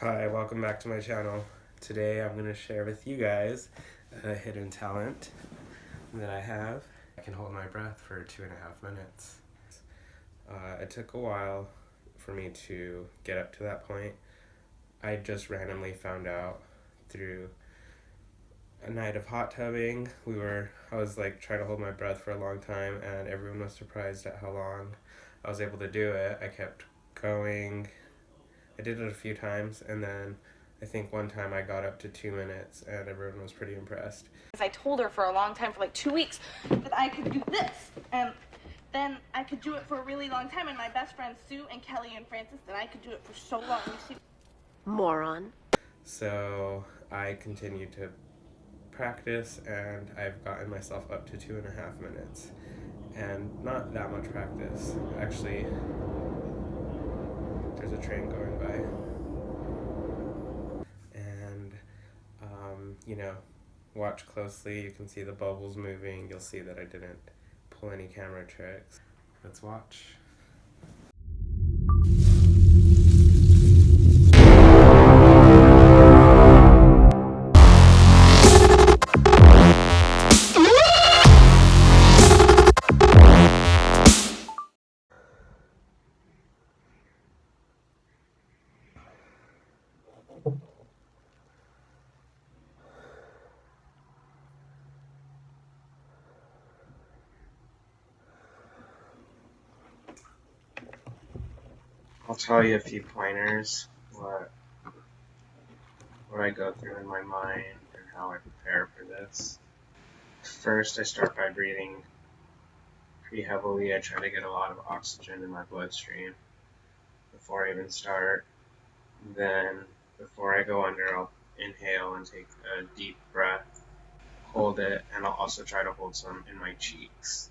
Hi, welcome back to my channel. Today I'm going to share with you guys a hidden talent that I have. I can hold my breath for 2.5 minutes. It took a while for me to get up to that point. I just randomly found out through a night of hot tubbing. I was like trying to hold my breath for a long time, and everyone was surprised at how long I was able to do it. I kept going. I did it a few times, and then I think one time I got up to 2 minutes, and everyone was pretty impressed. I told her for a long time, for like 2 weeks, that I could do this, and then I could do it for a really long time, and my best friends Sue and Kelly and Francis, that I could do it for so long. You see? Moron. So I continued to practice, and I've gotten myself up to 2.5 minutes, and not that much practice. Actually, there's a train going by, and watch closely. You can see the bubbles moving. You'll see that I didn't pull any camera tricks. Let's watch. I'll tell you a few pointers, what I go through in my mind and how I prepare for this. First, I start by breathing pretty heavily. I try to get a lot of oxygen in my bloodstream before I even start. Then, before I go under, I'll inhale and take a deep breath, hold it, and I'll also try to hold some in my cheeks.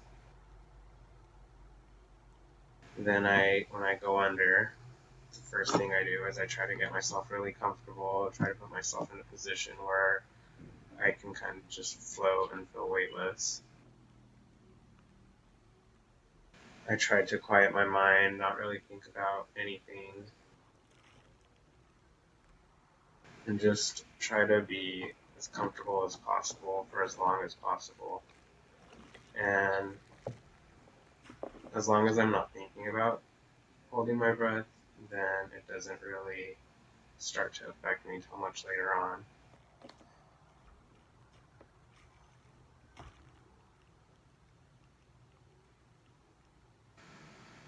Then when I go under, the first thing I do is I try to get myself really comfortable. I try to put myself in a position where I can kind of just float and feel weightless. I try to quiet my mind, not really think about anything, and just try to be as comfortable as possible for as long as possible. And as long as I'm not thinking about holding my breath, then it doesn't really start to affect me until much later on.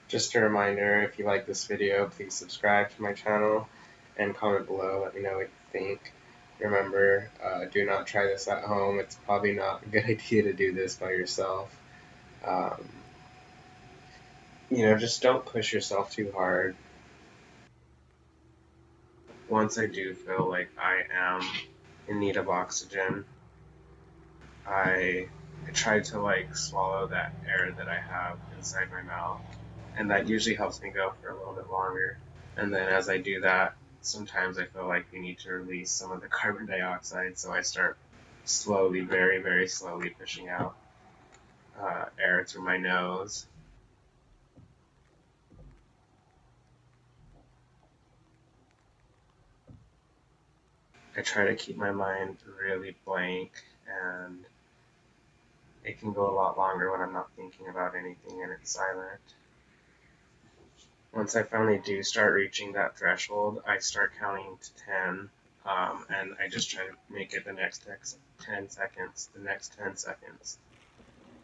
Just a reminder, if you like this video, please subscribe to my channel and comment below. Let me know what you think. Remember, do not try this at home. It's probably not a good idea to do this by yourself. Just don't push yourself too hard. Once I do feel like I am in need of oxygen, I try to swallow that air that I have inside my mouth, and that usually helps me go for a little bit longer. And then as I do that, sometimes I feel like we need to release some of the carbon dioxide, so I start slowly, very, very slowly pushing out air through my nose. I try to keep my mind really blank, and it can go a lot longer when I'm not thinking about anything and it's silent. Once I finally do start reaching that threshold, I start counting to 10, and I just try to make it the next 10 seconds, the next 10 seconds.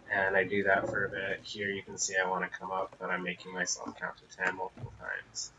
And I do that for a bit. Here you can see I want to come up, but I'm making myself count to 10 multiple times.